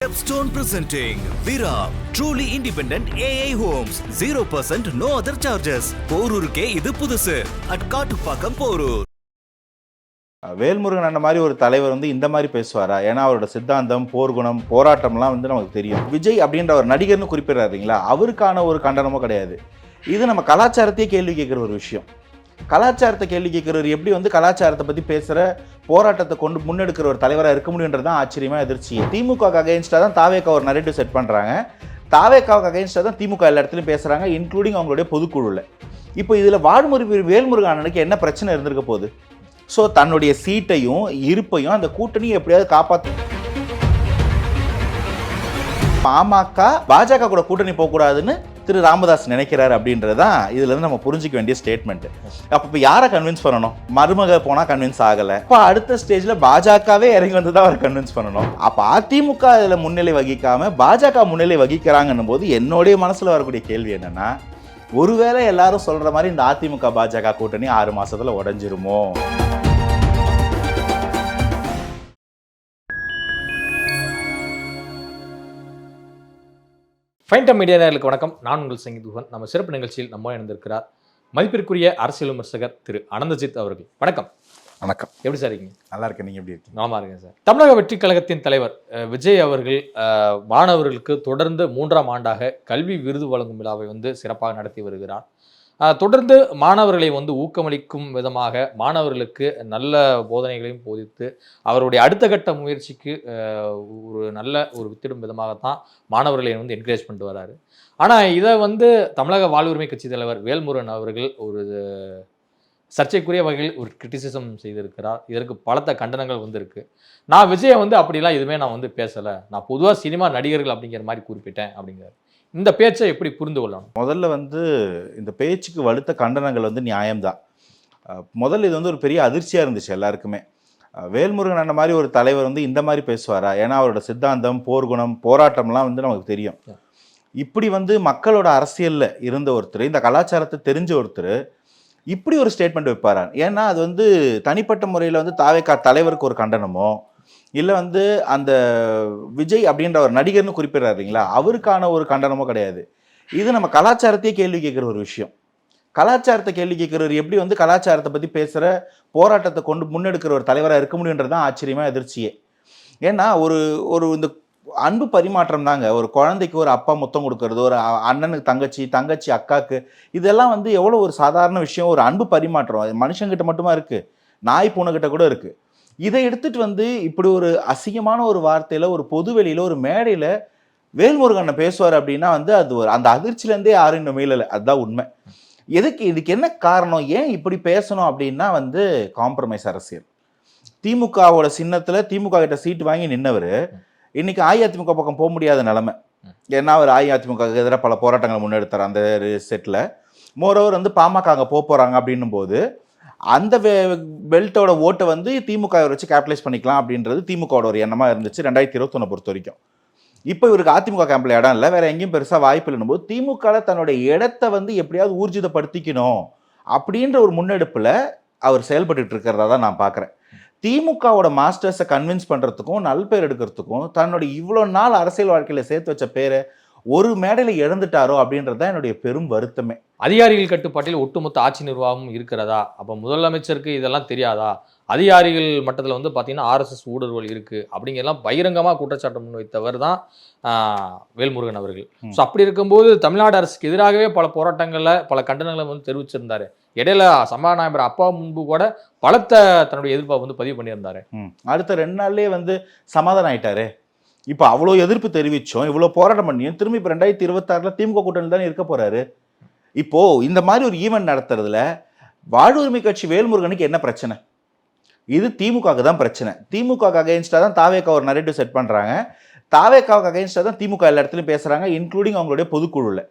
Stepstone presenting Vira, truly independent AI homes, 0% no other charges. போரூருக்கே இது புதுசு at Kattupakkam Porur. Velmurugan அந்த மாதிரி ஒரு தலைவர் இந்த மாதிரி பேசுவாரா? ஏன்னா அவரோட சித்தாந்தம், போர்க்குணம், போராட்டம்லாம் நமக்கு தெரியும். விஜய் அப்படின்ற ஒரு நடிகர்னு குறிப்பிடுறாருங்களா, அவருக்கான ஒரு கண்டனமும் கிடையாது. இது நம்ம கலாச்சாரத்தையே கேள்வி கேட்குற ஒரு விஷயம். கலாச்சாரத்தை கேள்வி கேட்குறவர் எப்படி கலாச்சாரத்தை பற்றி பேசுகிற போராட்டத்தை கொண்டு முன்னெடுக்கிற ஒரு தலைவராக இருக்க முடியுன்றது தான் ஆச்சரியமாக எதிர்ச்சி. திமுகவுக்கு அகைன்ஸ்டாக தான் தாவேக்கா ஒரு நரேட்டிவ் செட் பண்ணுறாங்க. தாவேக்காவுக்கு அகைன்ஸ்டாக தான் திமுக எல்லா இடத்துலையும் பேசுகிறாங்க, இன்க்ளூடிங் அவங்களுடைய பொதுக்குழுவில். இப்போ இதில் வாழ்முறை வேல்முருகனுக்கு என்ன பிரச்சனை இருந்திருக்க போகுது? ஸோ தன்னுடைய சீட்டையும் இருப்பையும் அந்த கூட்டணியை எப்படியாவது காப்பாற்ற பாஜக கூட கூட்டணி போகக்கூடாதுன்னு திரு ராமதாஸ் நினைக்கிறார் அப்படின்றதான் இதுல இருந்து நம்ம புரிஞ்சிக்க வேண்டிய ஸ்டேட்மெண்ட். அப்ப இப்போ யாரை கன்வின்ஸ் பண்ணணும்? மருமக போனா கன்வின்ஸ் ஆகல, இப்போ அடுத்த ஸ்டேஜ்ல பாஜகவே இறங்கி வந்துதான் அவர் கன்வின்ஸ் பண்ணணும். அப்ப அதிமுக இதுல முன்னிலை வகிக்காம பாஜக முன்னிலை வகிக்கிறாங்கன்னும் போது என்னுடைய மனசுல வரக்கூடிய கேள்வி என்னன்னா, ஒருவேளை எல்லாரும் சொல்ற மாதிரி இந்த அதிமுக பாஜக கூட்டணி 6 மாசத்துல உடைஞ்சிருமோ? ஃபைன்டம் மீடியா நேயர்களுக்கு வணக்கம். நான் உங்கள் சங்கீதுவன். நம்ம சிறப்பு நிகழ்ச்சியில் நம்ம இணைந்திருக்கிறார் மதிப்பிற்குரிய அரசியல் விமர்சகர் திரு அனந்தஜித் அவர்கள். வணக்கம். வணக்கம். எப்படி சார் இருக்கீங்க? நல்லா இருக்கேன், நீங்க எப்படி இருக்கீங்க? நல்லா இருக்கேன் சார். தமிழக வெற்றி கழகத்தின் தலைவர் விஜய் அவர்கள் மாணவர்களுக்கு தொடர்ந்து 3ஆம் ஆண்டாக கல்வி விருது வழங்கும் விழாவை சிறப்பாக நடத்தி வருகிறார். தொடர்ந்து மாணவர்களை ஊக்கமளிக்கும் விதமாக மாணவர்களுக்கு நல்ல போதனைகளையும் போதித்து அவருடைய அடுத்த கட்ட முயற்சிக்கு ஒரு நல்ல ஒரு வித்திடும் விதமாகத்தான் மாணவர்களை என்கரேஜ் பண்ணிட்டு வராரு. ஆனால் இதை தமிழக வாழ்வுரிமை கட்சி தலைவர் வேல்முருகன் அவர்கள் ஒரு சர்ச்சைக்குரிய வகையில் ஒரு கிரிட்டிசிசம் செய்திருக்கிறார். இதற்கு பலத்த கண்டனங்கள் இருக்கு. நான் விஜயை அப்படிலாம் எதுவுமே நான் பேசலை, நான் பொதுவாக சினிமா நடிகர்கள் அப்படிங்கிற மாதிரி குறிப்பிட்டேன் அப்படிங்கிறார். இந்த பேச்சை எப்படி புரிந்து கொள்ளணும்? முதல்ல இந்த பேச்சுக்கு வலுத்த கண்டனங்கள் நியாயம்தான். முதல்ல இது ஒரு பெரிய அதிர்ச்சியாக இருந்துச்சு எல்லாருக்குமே. வேல்முருகன் அந்த மாதிரி ஒரு தலைவர் இந்த மாதிரி பேசுவாரா? ஏன்னா அவரோட சித்தாந்தம், போர்க்குணம், போராட்டம்லாம் நமக்கு தெரியும். இப்படி மக்களோட அரசியலில் இருந்த ஒருத்தர், இந்த கலாச்சாரத்தை தெரிஞ்ச ஒருத்தர் இப்படி ஒரு ஸ்டேட்மெண்ட் வைப்பாரா? ஏன்னா அது தனிப்பட்ட முறையில் தாவேக்கா தலைவருக்கு ஒரு கண்டனமோ இல்லை அந்த விஜய் அப்படின்ற ஒரு நடிகர்னு குறிப்பிடுறாருங்களா, அவருக்கான ஒரு கண்டனமோ கிடையாது. இது நம்ம கலாச்சாரத்தையே கேள்வி கேட்குற ஒரு விஷயம். கலாச்சாரத்தை கேள்வி கேட்குறவர் எப்படி கலாச்சாரத்தை பற்றி பேசுகிற போராட்டத்தை கொண்டு முன்னெடுக்கிற ஒரு தலைவராக இருக்க முடியுன்றது தான் ஆச்சரியமாக எதிர்ச்சியே. ஏன்னா இந்த அன்பு பரிமாற்றம் தாங்க. ஒரு குழந்தைக்கு ஒரு அப்பா முத்தம் கொடுக்கறது, ஒரு அண்ணனுக்கு தங்கச்சி அக்காவுக்கு, இதெல்லாம் எவ்வளோ ஒரு சாதாரண விஷயம். ஒரு அன்பு பரிமாற்றம் அது மனுஷங்கிட்ட மட்டுமா இருக்குது, நாய் பூனைக்கிட்ட கூட இருக்குது. இதை எடுத்துட்டு இப்படி ஒரு அசிங்கமான ஒரு வார்த்தையில் ஒரு பொதுவெளியில் ஒரு மேடையில் வேல்முருகனை பேசுவார் அப்படின்னா அது அந்த அதிர்ச்சியிலேருந்தே யாரும் இன்னும் மீளலை. அதுதான் உண்மை. இதுக்கு என்ன காரணம்? ஏன் இப்படி பேசணும் அப்படின்னா காம்ப்ரமைஸ் அரசியல். திமுகவோட சின்னத்தில் திமுக கிட்ட சீட்டு வாங்கி நின்னவர் இன்னைக்கு அஇஅதிமுக பக்கம் போக முடியாத நிலைமை. ஏன்னா அவர் அஇஅதிமுக எதிராக பல போராட்டங்களை முன்னெடுத்தார் அந்த செட்டில். மோரோவர் பாமக அங்கே போகிறாங்க அப்படின்னும் போது அந்த பெல்ட்டோட ஓட்டை திமுக வச்சு கேபிட்டலைஸ் பண்ணிக்கலாம் அப்படின்றது திமுகவோட ஒரு எண்ணமாக இருந்துச்சு 2021 பொறுத்த வரைக்கும். இப்போ இவருக்கு அதிமுக கேம்பில் இடம் இல்லை, வேற எங்கேயும் பெருசாக வாய்ப்பு இல்லைன்னு போது திமுகவில் தன்னுடைய இடத்தை எப்படியாவது ஊர்ஜிதப்படுத்திக்கணும் அப்படின்ற ஒரு முன்னெடுப்பில் அவர் செயல்பட்டு இருக்கிறதா தான் நான் பார்க்குறேன். திமுகவோட மாஸ்டர்ஸை கன்வின்ஸ் பண்ணுறதுக்கும் நல்பேர் எடுக்கிறதுக்கும் தன்னுடைய இவ்வளோ நாள் அரசியல் வாழ்க்கையில் சேர்த்து வச்ச பேரை ஒரு மேடையில் இழந்துட்டாரோ அப்படின்றது தான் என்னுடைய பெரும் வருத்தமே. அதிகாரிகள் கட்டுப்பாட்டில் ஒட்டுமொத்த ஆட்சி நிர்வாகமும் இருக்கிறதா? அப்போ முதலமைச்சருக்கு இதெல்லாம் தெரியாதா? அதிகாரிகள் மட்டத்தில் பார்த்தீங்கன்னா RSS ஊடுருவல் இருக்குது அப்படிங்கிறலாம் பகிரங்கமாக குற்றச்சாட்டு முன்வைத்தவர் தான் வேல்முருகன் அவர்கள். ஸோ அப்படி இருக்கும்போது தமிழ்நாடு அரசுக்கு எதிராகவே பல போராட்டங்களில் பல கண்டனங்களை தெரிவிச்சிருந்தாரு. இடையில சபாநாயகர் அப்பா முன்பு கூட பலத்த தன்னுடைய எதிர்ப்பை பதிவு பண்ணியிருந்தாரு. அடுத்த 2 நாள்லேயே சமாதானம் ஆயிட்டாரு. இப்போ அவ்வளோ எதிர்ப்பு தெரிவித்தோம், இவ்வளோ போராட்டம் பண்ணியும் திரும்பி இப்போ 2026 திமுக கூட்டணி தானே இருக்க போறாரு. இப்போ இந்த மாதிரி ஒரு ஈவெண்ட் நடத்துறதுல வாழ்வுரிமை கட்சி வேல்முருகனுக்கு என்ன பிரச்சனை? இது திமுகவுக்கு தான் பிரச்சனை. திமுகவுக்கு அகைன்ஸ்டாக தான் தாவேக்கா ஒரு நரேட்டிவ் செட் பண்ணுறாங்க. தாவேக்காவுக்கு அகைன்ஸ்டாக தான் திமுக எல்லா இடத்துலையும் பேசுகிறாங்க, இன்க்ளூடிங் அவங்களுடைய பொதுக்குழுவில்.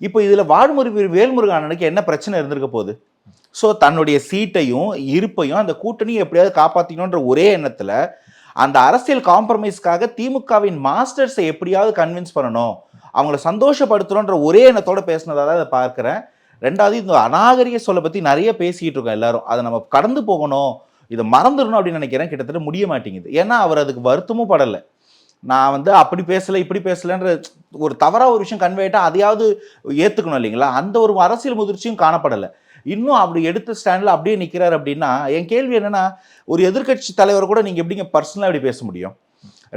இப்போ இதில் வாழ்முறை வேல்முருகனுக்கு என்ன பிரச்சனை இருந்திருக்க போகுது? ஸோ தன்னுடைய சீட்டையும் இருப்பையும் அந்த கூட்டணியை எப்படியாவது காப்பாற்றிக்கணுன்ற ஒரே எண்ணத்தில் அந்த அரசியல் காம்ப்ரமைஸ்க்காக திமுகவின் மாஸ்டர்ஸை எப்படியாவது கன்வின்ஸ் பண்ணணும், அவங்கள சந்தோஷப்படுத்தணுன்ற ஒரே எண்ணத்தோடு பேசினதாக தான் அதை பார்க்குறேன். ரெண்டாவது, இந்த அநாகரிக சொல்லை பற்றி நிறைய பேசிக்கிட்டு இருக்கோம் எல்லாரும், அதை நம்ம கடந்து போகணும், இதை மறந்துடணும் அப்படின்னு நினைக்கிறேன். கிட்டத்தட்ட முடிய மாட்டேங்குது. ஏன்னா அவர் அதுக்கு வருத்தமும் படலை. நான் வந்து அப்படி பேசலை இப்படி பேசலைன்ற ஒரு தவறாக ஒரு விஷயம் கன்வே ஆகிட்டா அதையாவது ஏற்றுக்கணும் இல்லைங்களா? அந்த ஒரு அரசியல் முதிர்ச்சியும் காணப்படலை. இன்னும் அப்படி எடுத்த ஸ்டாண்டில் அப்படியே நிற்கிறார் அப்படின்னா என் கேள்வி என்னன்னா, ஒரு எதிர்க்கட்சி தலைவர் கூட நீங்கள் எப்படிங்க பர்சனலாக எப்படி பேச முடியும்?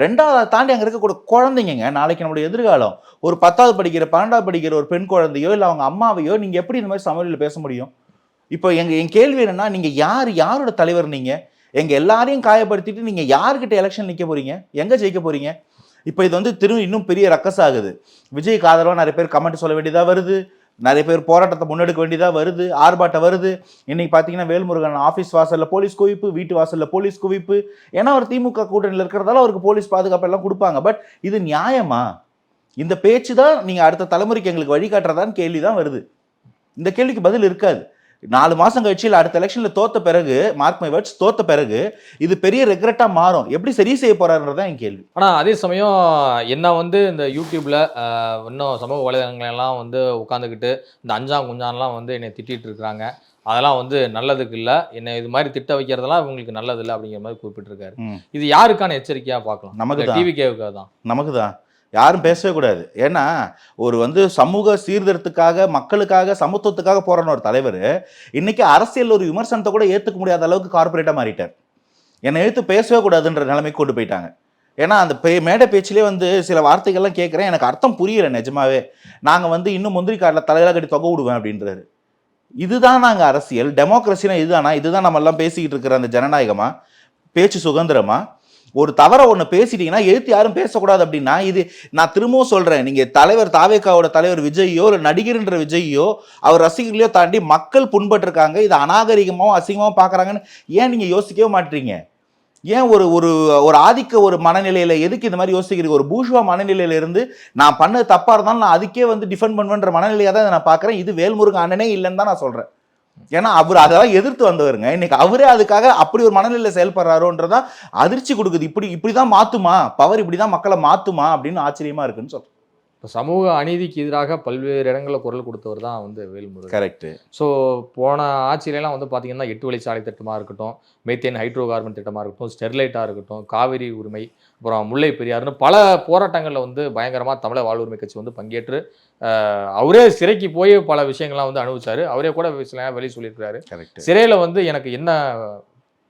ரெண்டாவது தாண்டி அங்கே இருக்கக்கூடிய குழந்தைங்க, நாளைக்கு நம்மளுடைய எதிர்காலம். ஒரு 10வது படிக்கிற 12வது படிக்கிற ஒரு பெண் குழந்தையோ இல்லை அவங்க அம்மாவையோ நீங்கள் எப்படி இந்த மாதிரி சமவெளியில் பேச முடியும்? இப்போ என் கேள்வி என்னன்னா, நீங்கள் யாரோட தலைவர்? நீங்கள் எங்கள் எல்லாரையும் காயப்படுத்திட்டு நீங்கள் யார்கிட்ட எலெக்ஷன் நிற்க போகிறீங்க? எங்கே ஜெயிக்க போகிறீங்க? இப்போ இது வந்து இன்னும் பெரிய ரக்கஸ் ஆகுது. விஜய்க்கு ஆதரவாக நிறைய பேர் கமெண்ட் சொல்ல வேண்டியதாக வருது, நிறைய பேர் போராட்டத்தை முன்னெடுக்க வேண்டியதாக வருது, ஆர்ப்பாட்டம் வருது. இன்னைக்கு பார்த்தீங்கன்னா வேல்முருகன் ஆஃபீஸ் வாசலில் போலீஸ் குவிப்பு, வீட்டு வாசலில் போலீஸ் குவிப்பு. ஏன்னா அவர் திமுக கூட்டணியில் இருக்கிறதால அவருக்கு போலீஸ் பாதுகாப்பு எல்லாம் கொடுப்பாங்க. பட் இது நியாயமா? இந்த பேச்சு தான் நீங்கள் அடுத்த தலைமுறைக்கு எங்களுக்கு வழிகாட்டுறதான்னு கேள்வி தான் வருது. இந்த கேள்விக்கு பதில் இருக்காது. 4 மாதம் கழிச்சு இல்லை அடுத்த எலெக்ஷனில் தோத்த பிறகு, மார்க் மை வேர்ட்ஸ், தோத்த பிறகு இது பெரிய ரெக்ரெட்டாக மாறும். எப்படி சரி செய்ய போறாருன்றதான் என் கேள்வி. ஆனால் அதே சமயம் என்ன வந்து இந்த யூடியூப்ல இன்னும் சமூக வலைதளங்களெல்லாம் வந்து உட்காந்துக்கிட்டு இந்த அஞ்சாம் குஞ்சான்லாம் வந்து என்னை திட்டிகிட்டு இருக்கிறாங்க, அதெல்லாம் வந்து நல்லதுக்கு இல்லை, என்னை இது மாதிரி திட்ட வைக்கிறதெல்லாம் இவங்களுக்கு நல்லது இல்லை அப்படிங்கிற மாதிரி குறிப்பிட்டிருக்காரு. இது யாருக்கான எச்சரிக்கையாக பார்க்கலாம்? நமக்கு டிவிகேவுக்காக தான். நமக்கு தான். யாரும் பேசவே கூடாது. ஏன்னா ஒரு வந்து சமூக சீர்திருத்தத்துக்காக, மக்களுக்காக, சமத்துவத்துக்காக போறான ஒரு தலைவர் இன்னைக்கு அரசியல் ஒரு விமர்சனத்தை கூட ஏற்றுக்க முடியாத அளவுக்கு கார்பரேட்டாக மாறிட்டார். என்னை எழுத்து பேசவே கூடாதுன்ற நிலைமைக்கு கொண்டு போயிட்டாங்க. ஏன்னா அந்த மேடை பேச்சிலே வந்து சில வார்த்தைகள்லாம் கேட்குறேன், எனக்கு அர்த்தம் புரியலை நிஜமாவே. நாங்கள் வந்து இன்னும் முந்திரி காட்டில் தலையில கட்டி தொகை விடுவேன் அப்படின்றாரு. இதுதான் நாங்கள் அரசியல் டெமோக்ரஸினா இதுதானா? இதுதான் நம்ம எல்லாம் பேசிக்கிட்டு இருக்கிற அந்த ஜனநாயகமா, பேச்சு சுதந்திரமா? ஒரு தவறை ஒன்று பேசிட்டீங்கன்னா எழுத்து யாரும் பேசக்கூடாது அப்படின்னா, இது நான் திரும்பவும் சொல்கிறேன், நீங்கள் தலைவர் தாவேகாவோட தலைவர் விஜய்யோ இல்லை நடிகர்ன்ற விஜய்யோ அவர் ரசிகர்களையோ தாண்டி மக்கள் புண்பட்டிருக்காங்க, இது அநாகரிகமாகவும் அசிங்கமாகவும் பார்க்குறாங்கன்னு ஏன் நீங்கள் யோசிக்கவே மாட்டீங்க? ஏன் ஒரு ஒரு ஒரு ஆதிக்க ஒரு மனநிலையில் எதுக்கு இந்த மாதிரி யோசிக்கிறீங்க? ஒரு பூஷ்வா மனநிலையில இருந்து நான் பண்ணது தப்பாக இருந்தாலும் நான் அதுக்கே வந்து டிஃபெண்ட் பண்ணுவேன்ற மனநிலையாக தான் நான் பார்க்குறேன். இது வேல்முருகன் அண்ணனே இல்லைன்னு தான் நான் சொல்கிறேன். ஏன்னா அவர் அதெல்லாம் எதிர்த்து வந்தவருங்க. இன்னைக்கு அவரே அதுக்காக அப்படி ஒரு மனநிலையில் செயல்படுறாரோன்றதான் அதிர்ச்சி கொடுக்குது. இப்படிதான் மாத்துமா பவர், இப்படிதான் மக்களை மாத்துமா அப்படின்னு ஆச்சரியமா இருக்குன்னு சொல்றேன். இப்போ சமூக அநீதிக்கு எதிராக பல்வேறு இடங்களில் குரல் கொடுத்தவர் தான் வந்து வேல்முருகன். கரெக்ட். ஸோ போன ஆட்சியிலலாம் வந்து பார்த்தீங்கன்னா 8 வழிச்சாலை திட்டமாக இருக்கட்டும், மெத்தேன் ஹைட்ரோ கார்பன் திட்டமாக இருக்கட்டும், ஸ்டெர்லைட்டாக இருக்கட்டும், காவிரி உரிமை, அப்புறம் முல்லை பெரியார்னு பல போராட்டங்களில் வந்து பயங்கரமாக தமிழக வாழ்வுரிமை கட்சி வந்து பங்கேற்று அவரே சிறைக்கு போய் பல விஷயங்கள்லாம் வந்து அனுபவிச்சாரு. அவரே கூட வெளியே சொல்லியிருக்கிறாரு. சிறையில் வந்து எனக்கு என்ன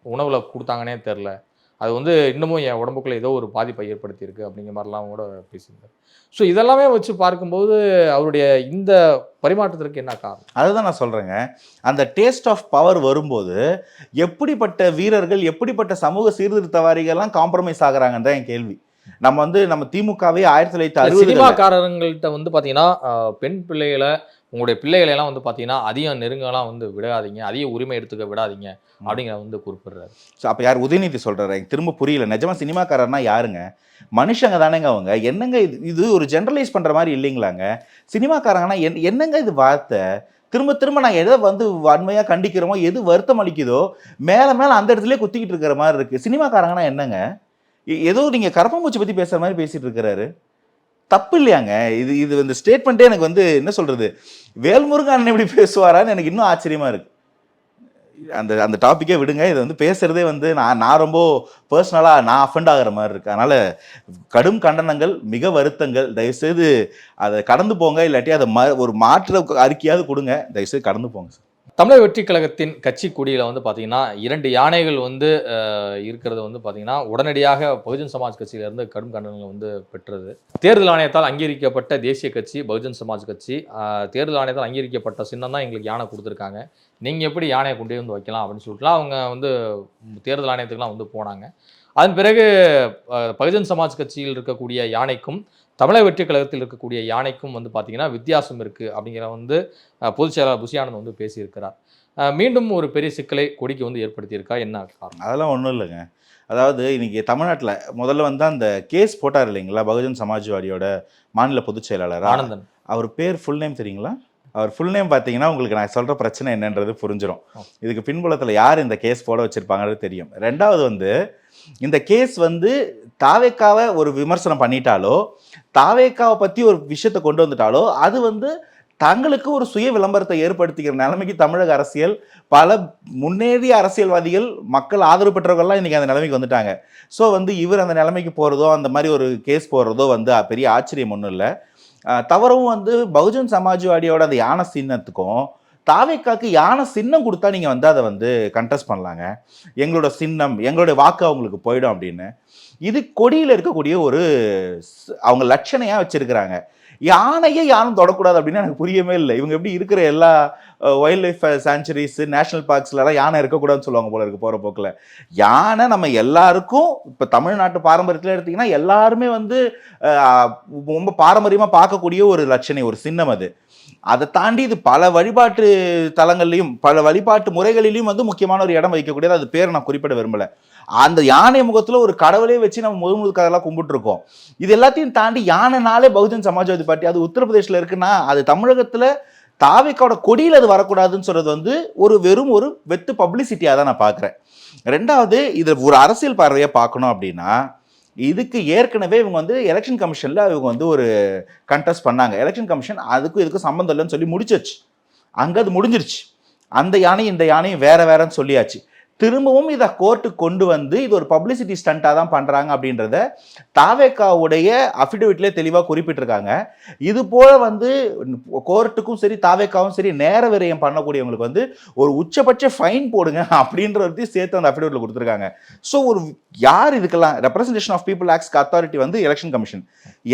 உணவில் கொடுத்தாங்கன்னே தெரில, அது வந்து இன்னமும் என் உடம்புக்குள்ளே ஏதோ ஒரு பாதிப்பை ஏற்படுத்தியிருக்கு அப்படிங்கிற மாதிரிலாம் கூட பேசியிருந்தார். ஸோ இதெல்லாமே வச்சு பார்க்கும்போது அவருடைய இந்த பரிமாற்றத்திற்கு என்ன காரணம்? அதுதான் நான் சொல்கிறேங்க. அந்த டேஸ்ட் ஆஃப் பவர் வரும்போது எப்படிப்பட்ட வீரர்கள், எப்படிப்பட்ட சமூக சீர்திருத்தவாரிகள்லாம் காம்ப்ரமைஸ் ஆகுறாங்கன்னு தான் என் கேள்வி. நம்ம வந்து நம்ம திமுகவே 1960 சினிமாக்காரங்கள்ட்ட வந்து பார்த்தீங்கன்னா பெண் பிள்ளைகளை, உங்களுடைய பிள்ளைகளை எல்லாம் வந்து பார்த்தீங்கன்னா அதிகம் நெருங்கலாம் வந்து விடாதீங்க, அதிக உரிமை எடுத்துக்க விடாதீங்க அப்படிங்கிற வந்து குறிப்பிடுறாரு. ஸோ அப்போ யார்? உதயநிதி சொல்கிறாரு. எனக்கு திரும்ப புரியல. நிஜமா சினிமாக்காரர்னா யாருங்க? மனுஷங்க தானேங்க அவங்க. என்னங்க இது ஒரு ஜென்ரலைஸ் பண்ணுற மாதிரி இல்லைங்களாங்க? சினிமாக்காரங்கன்னா என்னங்க இது வார்த்தை? திரும்ப திரும்ப நான் எதை வந்து வன்மையாக கண்டிக்கிறோமோ, எது வருத்தம் அளிக்குதோ மேலே மேலே அந்த இடத்துலேயே குத்திக்கிட்டு இருக்கிற மாதிரி இருக்குது. சினிமாக்காரங்கன்னா என்னங்க? ஏதோ நீங்கள் கரப்பாம்பூச்சி பற்றி பேசுகிற மாதிரி பேசிகிட்டு இருக்கிறாரு. தப்பு இல்லையாங்க இது இந்த ஸ்டேட்மெண்ட்டே எனக்கு வந்து என்ன சொல்கிறது, வேல்முருகன் அண்ணன் இப்படி பேசுவாரான்னு எனக்கு இன்னும் ஆச்சரியமாக இருக்குது. அந்த டாப்பிக்கே விடுங்க. இது வந்து பேசுகிறதே வந்து நான் ரொம்ப பர்சனலாக நான் அஃபெண்ட் ஆகிற மாதிரி இருக்குது. அதனால் கடும் கண்டனங்கள், மிக வருத்தங்கள். தயவுசெய்து அதை கடந்து போங்க. இல்லாட்டி அதை ஒரு மாற்று அறிக்கையாவது கொடுங்க. தயவுசெய்து கடந்து போங்க சார். தமிழக வெற்றி கழகத்தின் கட்சி கொடியில் வந்து பார்த்தீங்கன்னா 2 யானைகள் வந்து இருக்கிறது வந்து பார்த்தீங்கன்னா உடனடியாக பகுஜன் சமாஜ் கட்சியிலேருந்து கடும் கண்டனங்கள் வந்து பெற்றது. தேர்தல் ஆணையத்தால் அங்கீகரிக்கப்பட்ட தேசிய கட்சி பகுஜன் சமாஜ் கட்சி, தேர்தல் ஆணையத்தால் அங்கீகரிக்கப்பட்ட சின்னம் தான் எங்களுக்கு யானை கொடுத்துருக்காங்க, நீங்கள் எப்படி யானையை கொண்டே வந்து வைக்கலாம் அப்படின்னு சொல்லிட்டுலாம் அவங்க வந்து தேர்தல் ஆணையத்துக்குலாம் வந்து போனாங்க. அதன் பிறகு பகுஜன் சமாஜ் கட்சியில் இருக்கக்கூடிய யானைக்கும் தமிழக வெற்றி கழகத்தில் இருக்கக்கூடிய யானைக்கும் வந்து பார்த்தீங்கன்னா வித்தியாசம் இருக்குது அப்படிங்கிற வந்து பொதுச் செயலாளர் புஷி ஆனந்த் வந்து பேசியிருக்கிறார். மீண்டும் ஒரு பெரிய சிக்கலை கொடிக்கு வந்து ஏற்படுத்தியிருக்கா, என்ன காரணம்? அதெல்லாம் ஒன்றும் இல்லைங்க. அதாவது இன்னைக்கு தமிழ்நாட்டில் முதல்ல வந்து அந்த கேஸ் போட்டார் இல்லைங்களா, பகுஜன் சமாஜ்வாடியோட மாநில பொதுச் செயலாளர் ஆனந்தன். அவர் பேர் ஃபுல் நேம் தெரியுங்களா? அவர் ஃபுல் நேம் பார்த்தீங்கன்னா உங்களுக்கு நான் சொல்கிற பிரச்சனை என்னன்றது புரிஞ்சிடும். இதுக்கு பின்புலத்தில் யார் இந்த கேஸ் போட வச்சுருப்பாங்கிறது தெரியும். ரெண்டாவது வந்து இந்த கேஸ் வந்து தாவேக்காவை ஒரு விமர்சனம் பண்ணிட்டாலோ, தாவேக்காவை பற்றி ஒரு விஷயத்தை கொண்டு வந்துட்டாலோ, அது வந்து தங்களுக்கு ஒரு சுய விளம்பரத்தை ஏற்படுத்திக்கிற நிலைமைக்கு தமிழக அரசியல், பல முன்னேறிய அரசியல்வாதிகள், மக்கள் ஆதரவு பெற்றவர்கள்லாம் இன்னைக்கு அந்த நிலைமைக்கு வந்துட்டாங்க. ஸோ இவர் அந்த நிலைமைக்கு போகிறதோ, அந்த மாதிரி ஒரு கேஸ் போடுறதோ பெரிய ஆச்சரியம் ஒன்றும் இல்லை. தவறவும் பகுஜன் சமாஜ்வாடியோட அந்த யானை சின்னத்துக்கும் தாவேக்காக்கு யானை சின்னம் கொடுத்தா நீங்கள் அதை கண்டெஸ்ட் பண்ணலாங்க. எங்களோட சின்னம், எங்களுடைய வாக்கு அவங்களுக்கு போயிடும் அப்படின்னு. இது கொடியில் இருக்கக்கூடிய ஒரு அவங்க லட்சணையாக வச்சிருக்கிறாங்க. யானையே யாரும் தொடக்கூடாது அப்படின்னு எனக்கு புரியவே இல்லை. இவங்க எப்படி இருக்கிற எல்லா வைல்ட் லைஃப் சாங்சுரிஸ், நேஷனல் பார்க்ஸ்லாம் யானை இருக்கக்கூடாதுன்னு சொல்லுவாங்க போல இருக்கு போகிற போக்கில். யானை நம்ம எல்லாருக்கும், இப்போ தமிழ்நாட்டு பாரம்பரியத்தில் எடுத்திங்கன்னா எல்லாருமே ரொம்ப பாரம்பரியமாக பார்க்கக்கூடிய ஒரு லட்சணை, ஒரு சின்னம் அது. அதை தாண்டி இது பல வழிபாட்டு தலங்கள்லையும் பல வழிபாட்டு முறைகளிலையும் முக்கியமான ஒரு இடம் வைக்கக்கூடியது. அது பேரை நான் குறிப்பிட விரும்பலை. அந்த யானை முகத்தில் ஒரு கடவுளே வச்சு நம்ம முழுமுது கதெல்லாம் கும்பிட்டுருக்கோம். இது எல்லாத்தையும் தாண்டி யானைனாலே பகுஜன் சமாஜ்வாதி பார்ட்டி, அது உத்தரப்பிரதேசில் இருக்குன்னா அது தமிழகத்தில் தாவேக்காவோட கொடியில் அது வரக்கூடாதுன்னு சொல்றது வெறும் ஒரு வெத்து பப்ளிசிட்டியாக தான் நான் பார்க்குறேன். ரெண்டாவது, இது ஒரு அரசியல் பார்வையை பார்க்கணும் அப்படின்னா, இதுக்கு ஏற்கனவே இவங்க எலெக்ஷன் கமிஷனில் இவங்க ஒரு கண்டெஸ்ட் பண்ணாங்க. எலெக்ஷன் கமிஷன் அதுக்கும் இதுக்கும் சம்மந்தம் இல்லைன்னு சொல்லி முடிச்சிருச்சு. அங்கே அது முடிஞ்சிருச்சு. அந்த யானையும் இந்த யானையும் வேறன்னு சொல்லியாச்சு. திரும்பவும் இதை கோர்ட்டுக்கு கொண்டு இது ஒரு பப்ளிசிட்டி ஸ்டண்ட்டாக தான் பண்ணுறாங்க அப்படின்றத தாவேக்காவுடைய அஃபிடவிட்லேயே தெளிவாக குறிப்பிட்டிருக்காங்க. இது போல் கோர்ட்டுக்கும் சரி தாவேக்காவும் சரி நேர விரயம் பண்ணக்கூடியவங்களுக்கு ஒரு உச்சபட்ச ஃபைன் போடுங்க அப்படின்றதையும் சேர்த்து அந்த அஃபிடவிட்டில் கொடுத்துருக்காங்க. ஸோ யார் இதுக்கெல்லாம் ரெப்ரசன்டேஷன் ஆஃப் பீப்புள் ஆக்ட்ஸ்க்கு அத்தாரிட்டி எலெக்ஷன் கமிஷன்.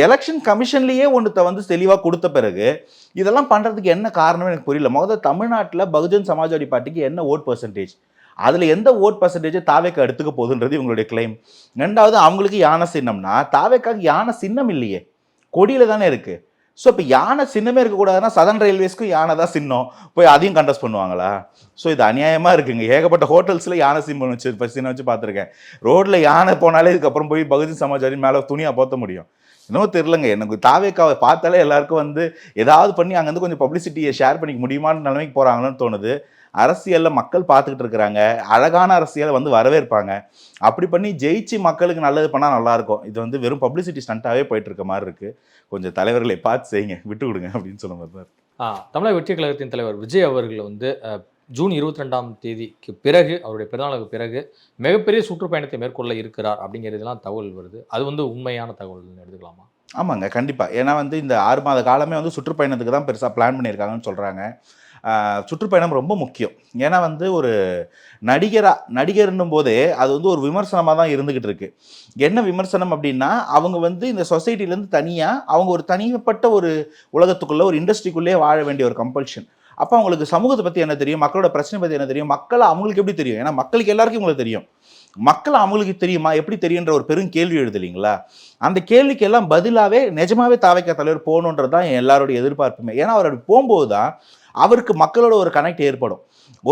எலெக்ஷன் கமிஷன்லேயே ஒன்று தெளிவாக கொடுத்த பிறகு இதெல்லாம் பண்ணுறதுக்கு என்ன காரணம் எனக்கு புரியல. முதல்ல தமிழ்நாட்டில் பகுஜன் சமாஜ்வாடி பார்ட்டிக்கு என்ன ஓட் பர்சன்டேஜ், அதில் எந்த ஓட் பர்சன்டேஜ் தாவேக்கா எடுத்துக்க போகுதுன்றது இவங்களுடைய கிளைம். ரெண்டாவது, அவங்களுக்கு யானை சின்னம்னா தாவேக்காக்கு யானை சின்னம் இல்லையே, கொடியில் தானே இருக்குது. ஸோ இப்போ யானை சின்னமே இருக்கக்கூடாதுன்னா சதர்ன் ரயில்வேஸ்க்கும் யானை தான் சின்னம், போய் அதையும் கண்டெஸ்ட் பண்ணுவாங்களா? ஸோ இது அநியாயமாக இருக்குங்க. ஏகப்பட்ட ஹோட்டல்ஸில் யானை சின்னம் வச்சு பார்த்துருக்கேன். ரோட்டில் யானை போனாலே இதுக்கப்புறம் போய் பகுஜன் சமாஜ்வாடி மேலே துணியாக போற்ற முடியும். இன்னும் தெரிலங்க. எனக்கு தாவேக்காவை பார்த்தாலே எல்லாருக்கும் ஏதாவது பண்ணி அங்கேருந்து கொஞ்சம் பப்ளிசிட்டியை ஷேர் பண்ணிக்க முடியுமான்னு நிலைமைக்கு போகிறாங்கன்னு தோணுது. அரசியலில் மக்கள் பார்த்துக்கிட்டு இருக்கிறாங்க. அழகான அரசியலை வரவேற்பாங்க. அப்படி பண்ணி ஜெயிச்சு மக்களுக்கு நல்லது பண்ணால் நல்லாயிருக்கும். இது வெறும் பப்ளிசிட்டி ஸ்டண்ட்டாகவே போயிட்டு இருக்க மாதிரி இருக்குது. கொஞ்சம் தலைவர்களை பார்த்து செய்யுங்க, விட்டு கொடுங்க அப்படின்னு சொல்ல மாதிரி தான். தமிழக வெற்றி கழகத்தின் தலைவர் விஜய் அவர்கள் ஜூன் 22ஆம் தேதிக்கு பிறகு, அவருடைய பிறந்தநாளுக்கு பிறகு மிகப்பெரிய சுற்றுப்பயணத்தை மேற்கொள்ள இருக்கிறார் அப்படிங்கிறதுலாம் தகவல் வருது. அது உண்மையான தகவல்னு எடுத்துக்கலாமா? ஆமாங்க, கண்டிப்பாக. ஏன்னா இந்த 6 மாத காலமே சுற்றுப்பயணத்துக்கு தான் பெருசாக பிளான் பண்ணியிருக்காங்கன்னு சொல்கிறாங்க. சுற்றுப்பயணம் ரொம்ப முக்கியம். ஏன்னா ஒரு நடிகர்னும் போதே அது ஒரு விமர்சனமாக தான் இருந்துக்கிட்டு இருக்கு. என்ன விமர்சனம் அப்படின்னா, அவங்க இந்த சொசைட்டிலேருந்து தனியாக அவங்க ஒரு தனிப்பட்ட ஒரு உலகத்துக்குள்ளே, ஒரு இண்டஸ்ட்ரிக்குள்ளே வாழ வேண்டிய ஒரு கம்பல்ஷன். அப்போ அவங்களுக்கு சமூகத்தை பற்றி என்ன தெரியும், மக்களோட பிரச்சனை பற்றி என்ன தெரியும், மக்களை அவங்களுக்கு எப்படி தெரியும்? ஏன்னா மக்களுக்கு எல்லாருக்கும் உங்களுக்கு தெரியும், மக்கள் அவங்களுக்கு தெரியுமா, எப்படி தெரியுன்ற ஒரு பெரும் கேள்வி எழுது இல்லைங்களா? அந்த கேள்விக்கு எல்லாம் பதிலாகவே நிஜமாவே தாவேக்கா தலைவர் போகணுன்றது தான் எல்லாருடைய எதிர்பார்ப்புமே. ஏன்னா அவர் அப்படி போகும்போது தான் அவருக்கு மக்களோட ஒரு கனெக்ட் ஏற்படும்.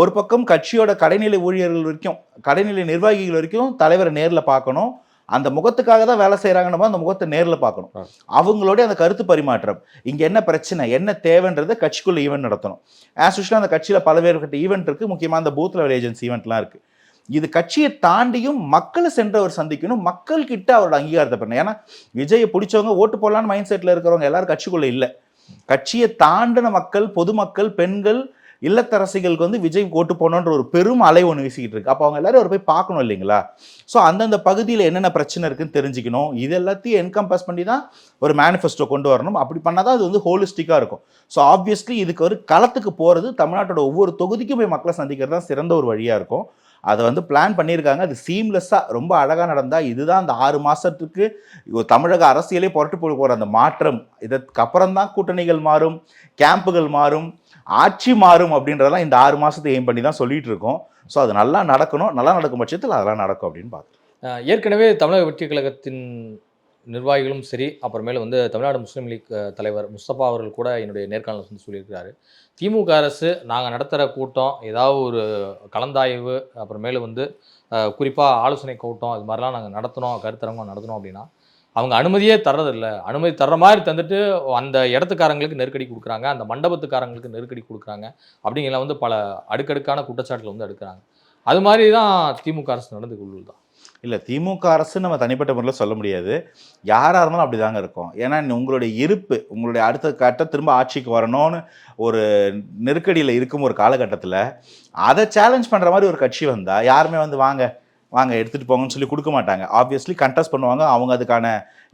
ஒரு பக்கம் கட்சியோட கடைநிலை ஊழியர்கள் வரைக்கும், கடைநிலை நிர்வாகிகள் வரைக்கும் தலைவரை நேரில் பார்க்கணும். அந்த முகத்துக்காக தான் வேலை செய்கிறாங்கன்னு அந்த முகத்தை நேரில் பார்க்கணும். அவங்களுடைய அந்த கருத்து பரிமாற்றம், இங்கே என்ன பிரச்சனை, என்ன தேவைன்றதை கட்சிக்குள்ளே ஈவெண்ட் நடத்தணும். ஆஸ் யூஷுவலாக அந்த கட்சியில் பலவேறுபட்ட ஈவெண்ட் இருக்குது. முக்கியமாக அந்த பூத் லெவல் ஏஜென்சி ஈவெண்ட்லாம் இருக்குது. இது கட்சியை தாண்டியும் மக்களை சென்றவர் சந்திக்கணும், மக்கள் கிட்ட அவரோட அங்கீகாரத்தை பண்ணணும். ஏன்னா விஜயை பிடிச்சவங்க ஓட்டு போடலான்னு மைண்ட் செட்டில் இருக்கிறவங்க எல்லாரும் கட்சிக்குள்ளே இல்லை. கட்சியை தாண்டின மக்கள், பொதுமக்கள், பெண்கள், இல்லத்தரசிகளுக்கு விஜய் ஓட்டு போகணுன்ற ஒரு பெரும் அலை ஒன்று வீசிக்கிட்டு இருக்கு. அப்போ அவங்க எல்லாரும் அவர் போய் பார்க்கணும் இல்லைங்களா? ஸோ அந்தந்த பகுதியில் என்னென்ன பிரச்சனை இருக்குன்னு தெரிஞ்சுக்கணும். இது எல்லாத்தையும் என்கம்பஸ் பண்ணி தான் ஒரு மேனிஃபெஸ்டோ கொண்டு வரணும். அப்படி பண்ணால் தான் அது ஹோலிஸ்டிக்காக இருக்கும். ஸோ ஆப்வியஸ்லி இதுக்கு ஒரு களத்துக்கு போகிறது, தமிழ்நாட்டோட ஒவ்வொரு தொகுதிக்கும் போய் மக்களை சந்திக்கிறது தான் சிறந்த ஒரு வழியாக இருக்கும். அதை பிளான் பண்ணியிருக்காங்க. அது சீம்லெஸ்ஸாக ரொம்ப அழகாக நடந்தால் இதுதான் அந்த 6 மாதத்துக்கு தமிழக அரசியலே புரட்டு போகிற அந்த மாற்றம். இதற்கப்புறம் தான் கூட்டணிகள் மாறும், கேம்புகள் மாறும், ஆட்சி மாறும் அப்படின்றதெல்லாம் இந்த 6 மாதத்தை எய்ம் பண்ணி தான் சொல்லிட்டு இருக்கோம். ஸோ அது நல்லா நடக்கணும். நல்லா நடக்கும் பட்சத்தில் அதெல்லாம் நடக்கும் அப்படின்னு பார்க்குறேன். ஏற்கனவே தமிழக வெற்றி கழகத்தின் நிர்வாகிகளும் சரி, அப்புறமேல தமிழ்நாடு முஸ்லீம் லீக் தலைவர் முஸ்தபா அவர்கள் கூட என்னுடைய நேர்காணல் சொல்லியிருக்கிறாரு. திமுக அரசு நாங்கள் நடத்துகிற கூட்டம், ஏதாவது ஒரு கலந்தாய்வு, அப்புறமேல குறிப்பாக ஆலோசனை கூட்டம், இது மாதிரிலாம் நாங்கள் நடத்தணும், கருத்தரங்கம் நடத்தணும் அப்படின்னா அவங்க அனுமதியே தர்றதில்லை. அனுமதி தர்ற மாதிரி தந்துட்டு அந்த இடத்துக்காரங்களுக்கு நெருக்கடி கொடுக்குறாங்க, அந்த மண்டபத்துக்காரங்களுக்கு நெருக்கடி கொடுக்குறாங்க அப்படிங்கிற பல அடுக்கடுக்கான குற்றச்சாட்டுகள் எடுக்கிறாங்க. அது மாதிரி தான் திமுக அரசு நடந்து கொள்ளுதான். இல்லை, திமுக அரசு நம்ம தனிப்பட்ட முறையில் சொல்ல முடியாது. யாராக இருந்தாலும் அப்படி தாங்க இருக்கும். ஏன்னா உங்களுடைய இருப்பு, உங்களுடைய அடுத்த கட்ட திரும்ப ஆட்சிக்கு வரணும்னு ஒரு நெருக்கடியில் இருக்கும் ஒரு காலகட்டத்தில் அதை சேலஞ்ச் பண்ணுற மாதிரி ஒரு கட்சி வந்தால் யாருமே வந்து வாங்க வாங்க எடுத்துகிட்டு போங்கன்னு சொல்லி கொடுக்க மாட்டாங்க. ஆப்வியஸ்லி கண்டெஸ்ட் பண்ணுவாங்க, அவங்க அதுக்கான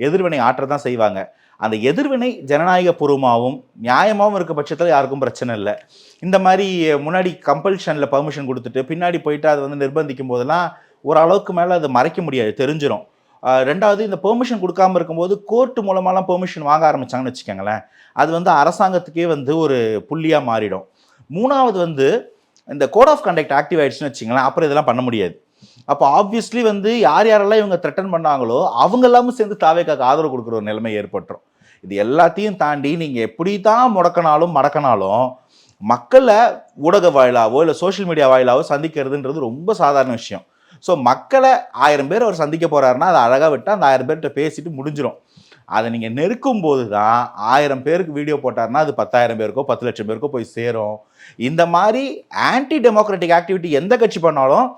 எதிர்வினை ஆற்ற தான் செய்வாங்க. அந்த எதிர்வினை ஜனநாயக பூர்வமாகவும் நியாயமாகவும் இருக்க பட்சத்தில் யாருக்கும் பிரச்சனை இல்லை. இந்த மாதிரி முன்னாடி கம்பல்ஷனில் பர்மிஷன் கொடுத்துட்டு பின்னாடி போயிட்டு அதை வந்து நிர்பந்திக்கும் போதெல்லாம் ஓரளவுக்கு மேலே அதை மறைக்க முடியாது, தெரிஞ்சிடும். ரெண்டாவது, இந்த பெர்மிஷன் கொடுக்காமல் இருக்கும்போது கோர்ட்டு மூலமாலாம் பெர்மிஷன் வாங்க ஆரம்பித்தாங்கன்னு வச்சுக்கோங்களேன், அது வந்து அரசாங்கத்துக்கே வந்து ஒரு புள்ளியாக மாறிடும். மூணாவது வந்து இந்த கோட் ஆஃப் கண்டக்ட் ஆக்டிவ் ஆகிடுச்சுன்னு வச்சுங்களேன், அப்புறம் இதெல்லாம் பண்ண முடியாது. அப்போ ஆப்வியஸ்லி வந்து யாரெல்லாம் இவங்க த்ரெட்டன் பண்ணாங்களோ அவங்க எல்லாமே சேர்ந்து தாவேக்காக்கு ஆதரவு கொடுக்குற ஒரு நிலைமை ஏற்பட்டுரும். இது எல்லாத்தையும் தாண்டி நீங்கள் எப்படி தான் மடக்கினாலும் மக்களை ஊடக வாயிலாவோ இல்லை சோஷியல் மீடியா வாயிலாவோ சந்திக்கிறதுன்றது ரொம்ப சாதாரண விஷயம். ஸோ மக்களை 1000 பேர் அவர் சந்திக்க போகிறாருன்னா அதை அழகாக விட்டால் அந்த 1000 பேர்கிட்ட பேசிட்டு முடிஞ்சிடும். அதை நீங்கள் நெருக்கும் போது தான் 1000 பேருக்கு வீடியோ போட்டார்னா அது 10,000 பேருக்கோ 10 லட்சம் பேருக்கோ போய் சேரும். இந்த மாதிரி ஆன்டி டெமோக்ராட்டிக் ஆக்டிவிட்டி எந்த கட்சி பண்ணாலும்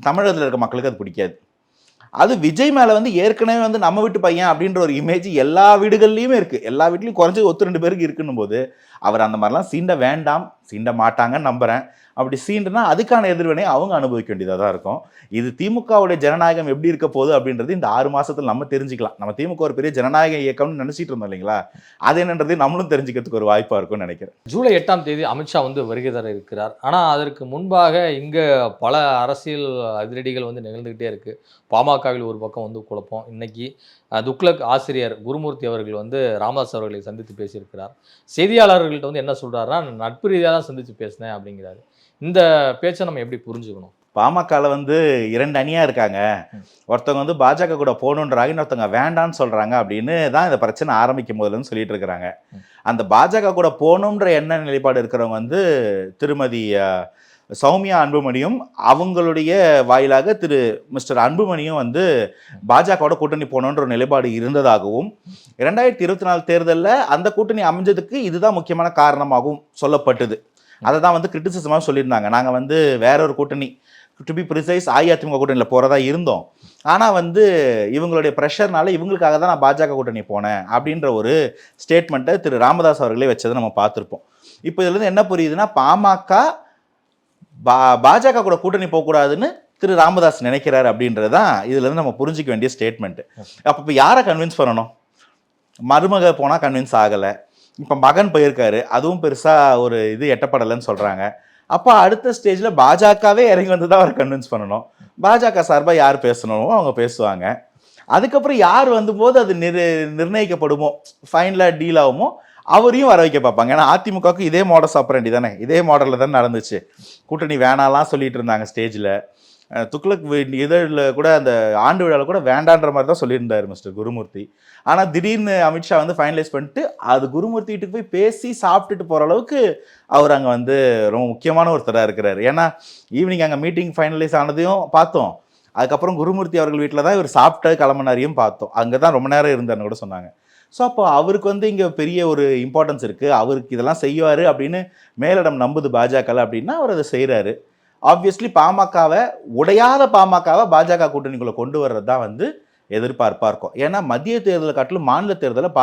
தமிழகத்தில் இருக்க மக்களுக்கு அது பிடிக்காது. அது விஜய் மேலே வந்து ஏற்கனவே வந்து நம்ம வீட்டு பையன் அப்படின்ற ஒரு இமேஜ் எல்லா வீடுகள்லையுமே இருக்குது. எல்லா வீட்லையும் குறைஞ்சது 1-2 பேருக்கு இருக்குன்னும் போது அவர் அந்த மாதிரிலாம் சீண்ட வேண்டாம், சீண்ட மாட்டாங்கன்னு நம்புகிறேன். அப்படி சீண்டுனா அதுக்கான எதிர்வினை அவங்க அனுபவிக்க வேண்டியதாக தான் இருக்கும். இது திமுகவுடைய ஜனநாயகம் எப்படி இருக்க போகுது அப்படின்றது இந்த 6 மாதத்தில் நம்ம தெரிஞ்சுக்கலாம். நம்ம திமுக ஒரு பெரிய ஜனநாயக இயக்கம்னு நினச்சிட்டு இருந்தோம் இல்லைங்களா, அது என்னன்றது நம்மளும் தெரிஞ்சுக்கிறதுக்கு ஒரு வாய்ப்பாக இருக்கும்னு நினைக்கிறேன். ஜூலை 8ஆம் தேதி அமித்ஷா வந்து வருகை தர இருக்கிறார். ஆனால் அதற்கு முன்பாக இங்கே பல அரசியல் அதிரடிகள் வந்து நிகழ்ந்துக்கிட்டே இருக்குது. பாமகவில் ஒரு பக்கம் வந்து குழப்பம். இன்னைக்கு துக்ளக் ஆசிரியர் குருமூர்த்தி அவர்கள் வந்து ராமதாஸ் அவர்களை சந்தித்து பேசியிருக்கிறார். செய்தியாளர்கள்ட்ட வந்து என்ன சொல்கிறாருன்னா, நட்பு ரீதியாக தான் சந்தித்து பேசினேன் அப்படிங்கிறாரு. இந்த பேச்சை நம்ம எப்படி புரிஞ்சுக்கணும்? பாமகவில் வந்து 2 அணியாக இருக்காங்க. ஒருத்தவங்க வந்து பாஜக கூட போகணுன்றாங்க, இன்னொருத்தவங்க வேண்டான்னு சொல்கிறாங்க அப்படின்னு தான் இந்த பிரச்சனை ஆரம்பிக்கும் போதுலன்னு சொல்லிட்டு இருக்கிறாங்க. அந்த பாஜக கூட போகணுன்ற எண்ண நிலைப்பாடு இருக்கிறவங்க வந்து திருமதி சௌமியா அன்புமணியும் அவங்களுடைய வாயிலாக திரு மிஸ்டர் அன்புமணியும் வந்து பாஜகவோட கூட்டணி போகணுன்ற ஒரு நிலைப்பாடு இருந்ததாகவும் 2024 தேர்தலில் அந்த கூட்டணி அமைஞ்சதுக்கு இதுதான் முக்கியமான காரணமாகவும் சொல்லப்பட்டது. அதை தான் வந்து கிரிட்டிசிசமாக சொல்லியிருந்தாங்க. நாங்கள் வந்து வேற ஒரு கூட்டணி, டு பி ப்ரிசைஸ் அஇஅதிமுக கூட்டணியில் போகிறதா இருந்தோம், ஆனால் வந்து இவங்களுடைய ப்ரெஷர்னால இவங்களுக்காக தான் நான் பாஜக கூட்டணி போனேன் அப்படின்ற ஒரு ஸ்டேட்மெண்ட்டை திரு ராமதாஸ் அவர்களே வச்சதை நம்ம பார்த்துருப்போம். இப்போ இதுலேருந்து என்ன புரியுதுன்னா, பாஜக கூட கூட்டணி போகக்கூடாதுன்னு திரு ராமதாஸ் நினைக்கிறார் அப்படின்றது தான் இதுலேருந்து நம்ம புரிஞ்சிக்க வேண்டிய ஸ்டேட்மெண்ட்டு. அப்போ யாரை கன்வின்ஸ் பண்ணணும்? மருமக போனால் கன்வின்ஸ் ஆகலை, இப்போ மகன் போயிருக்காரு, அதுவும் பெருசாக ஒரு இது எட்டப்படலைன்னு சொல்கிறாங்க. அப்போ அடுத்த ஸ்டேஜில் பாஜகவே இறங்கி வந்து தான் அவரை கன்வின்ஸ் பண்ணணும். பாஜக சார்பாக யார் பேசணுமோ அவங்க பேசுவாங்க. அதுக்கப்புறம் யார் வந்து போது அது நிர்ணயிக்கப்படுமோ, ஃபைனலாக டீல் ஆகுமோ அவரையும் வர வைக்க பார்ப்பாங்க. ஏன்னா அதிமுகவுக்கு இதே மாடல் சாப்பிட்றேன்டி தானே, இதே மாடலில் தானே நடந்துச்சு. கூட்டணி வேணாலாம் சொல்லிட்டு இருந்தாங்க ஸ்டேஜில். துக்ளக் இதழில் கூட அந்த ஆண்டு விழாவில் கூட வேண்டான்ற மாதிரி தான் சொல்லியிருந்தார் மிஸ்டர் குருமூர்த்தி. ஆனால் திடீர்னு அமித்ஷா வந்து ஃபைனலைஸ் பண்ணிட்டு அது குருமூர்த்தி வீட்டுக்கு போய் பேசி சாப்பிட்டுட்டு போகிற அளவுக்கு அவர் அங்கே வந்து ரொம்ப முக்கியமான ஒருத்தராக இருக்கிறார். ஏன்னா ஈவினிங் அங்கே மீட்டிங் ஃபைனலைஸ் ஆனதையும் பார்த்தோம். அதுக்கப்புறம் குருமூர்த்தி அவர்கள் வீட்டில் தான் இவர் சாப்பிட்டு கிளம்பினாரையும் பார்த்தோம். அங்கே தான் ரொம்ப நேரம் இருந்தார்னு கூட சொன்னாங்க. ஸோ அப்போ அவருக்கு வந்து இங்கே பெரிய ஒரு இம்பார்ட்டன்ஸ் இருக்குது, அவருக்கு இதெல்லாம் செய்வார் அப்படின்னு மேலிடம் நம்புது பாஜக அப்படின்னா அவர் அதை செய்கிறாரு. ஆப்வியஸ்லி பாமகவை உடையாத பாமகவை பாஜக கூட்டணிக்குள்ளே கொண்டு வர்றது தான் வந்து எதிர்பார்ப்பாக இருக்கும். ஏன்னா மத்திய தேர்தலை காட்டிலும் மாநில தேர்தலில்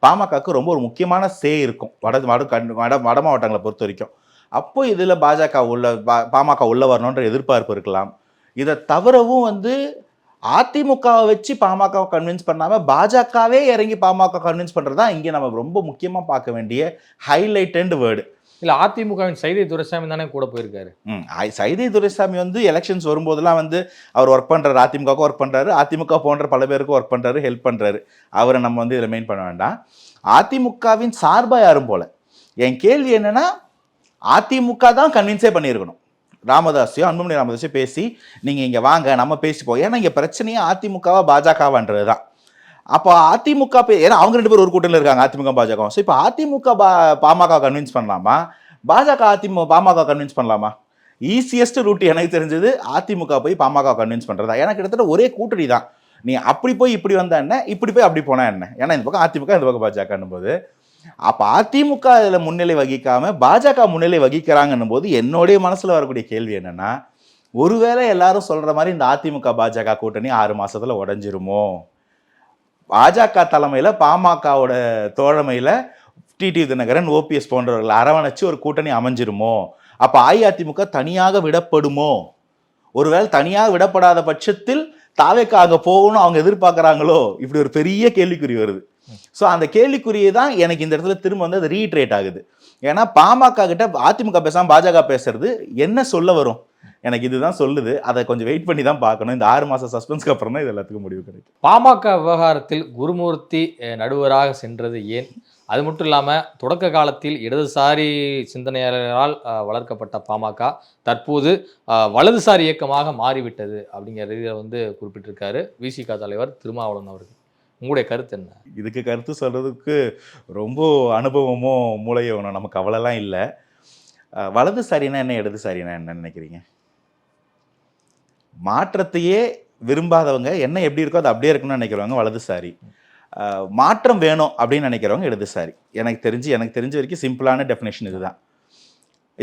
பாமகவுக்கு ரொம்ப ஒரு முக்கியமான இருக்கும் வட மாவட்டங்களை பொறுத்த வரைக்கும். அப்போ இதில் பாமக உள்ள வரணுன்ற எதிர்பார்ப்பு இருக்கலாம். இதை தவிரவும் வந்து அதிமுகவை வச்சு பாமகவை கன்வின்ஸ் பண்ணாமல் பாஜகவே இறங்கி பாமக கன்வின்ஸ் பண்ணுறது தான் இங்கே நம்ம ரொம்ப முக்கியமாக பார்க்க வேண்டிய ஹைலைட்டட் வேர்டு. இல்லை, அதிமுகவின் சைதை துரைசாமி தானே கூட போயிருக்காரு. சைதை துரைசாமி வந்து எலெக்ஷன்ஸ் வரும்போதெல்லாம் வந்து அவர் ஒர்க் பண்ணுறாரு, அதிமுகவுக்கும் ஒர்க் பண்ணுறாரு, அதிமுக போன்ற பல பேருக்கும் ஒர்க் பண்ணுறாரு, ஹெல்ப் பண்ணுறாரு. அவரை நம்ம வந்து இதில் மெயின் பண்ண வேண்டாம். அதிமுகவின் சார்பாக யாரும் போல. என் கேள்வி என்னென்னா, அதிமுக தான் கன்வின்ஸே பண்ணியிருக்கணும். ராமதாஸையும் அன்புமணி ராமதாஸையும் பேசி நீங்கள் இங்கே வாங்க நம்ம பேசிப்போம். ஏன்னா இங்கே பிரச்சனையே அதிமுகவா பாஜகவான்றது தான். அப்போ அதிமுக ஏன்னா அவங்க 2 பேரும் ஒரு கூட்டணியில் இருக்காங்க, அதிமுக பாஜக. ஸோ இப்போ அதிமுக பாமக கன்வின்ஸ் பண்ணலாமா, பாஜக பாமக கன்வின்ஸ் பண்ணலாமா? ஈஸியஸ்ட் ரூட் எனக்கு தெரிஞ்சது அதிமுக போய் பாமக கன்வின்ஸ் பண்ணுறதா. ஏன்னா கிட்டத்தட்ட ஒரே கூட்டணி தான். நீ அப்படி போய் இப்படி வந்தா என்ன, இப்படி போய் அப்படி போனா என்ன? ஏன்னா இந்த பக்கம் அதிமுக, இந்த பக்கம் பாஜகன்னும் போது அப்போ அதிமுக இதில் முன்னிலை வகிக்காமல் பாஜக முன்னிலை வகிக்கிறாங்கன்னும் போது என்னுடைய மனசில் வரக்கூடிய கேள்வி என்னென்னா, ஒருவேளை எல்லாரும் சொல்ற மாதிரி இந்த அதிமுக பாஜக கூட்டணி 6 மாசத்துல உடைஞ்சிருமோ, பாஜக தலைமையில பாமகவோட தோழமையில டிடி தினகரன், ஓபிஎஸ் போன்றவர்கள் அரவணைச்சு ஒரு கூட்டணி அமைஞ்சிருமோ, அப்ப அஇஅதிமுக தனியாக விடப்படுமோ, ஒருவேளை தனியாக விடப்படாத பட்சத்தில் தாவேக்கா அங்க போகணும் அவங்க எதிர்பார்க்கறாங்களோ, இப்படி ஒரு பெரிய கேள்விக்குறி வருது. ஸோ அந்த கேள்விக்குறியை தான் எனக்கு இந்த இடத்துல திரும்ப வந்து அது ரீட்ரேட் ஆகுது. ஏன்னா பாமக கிட்ட அதிமுக பேசாம பாஜக பேசுறது என்ன சொல்ல வரும், எனக்கு இதுதான் சொல்லுது. அதை கொஞ்சம் வெயிட் பண்ணி தான் பார்க்கணும். இந்த 6 மாச சஸ்பென்ஸ்க்கு அப்புறம் தான் இது எல்லாத்துக்கும் முடிவு கிடைக்கும். பாமக விவகாரத்தில் குருமூர்த்தி நடுவராக சென்றது ஏன்? அது மட்டும் இல்லாமல் தொடக்க காலத்தில் இடதுசாரி சிந்தனையாளரால் வளர்க்கப்பட்ட பாமக தற்போது வலதுசாரி இயக்கமாக மாறிவிட்டது அப்படிங்கிற ரீதியில் வந்து குறிப்பிட்டிருக்காரு விசிக தலைவர் திருமாவளவன் அவர்கள். உங்களுடைய கருத்து என்ன? இதுக்கு கருத்து சொல்றதுக்கு ரொம்ப அனுபவமோ மூளையோ வேணும், நமக்கு அவ்வளோலாம் இல்லை. வலதுசாரினா என்ன, இடதுசாரினா என்னன்னு நினைக்கிறீங்க? மாற்றத்தையே விரும்பாதவங்க என்ன எப்படி இருக்கோ அது அப்படியே இருக்கணும்னு நினைக்கிறவங்க வலதுசாரி. மாற்றம் வேணும் அப்படின்னு நினைக்கிறவங்க இடதுசாரி. எனக்கு தெரிஞ்ச வரைக்கும் சிம்பிளான டெஃபினேஷன் இதுதான்.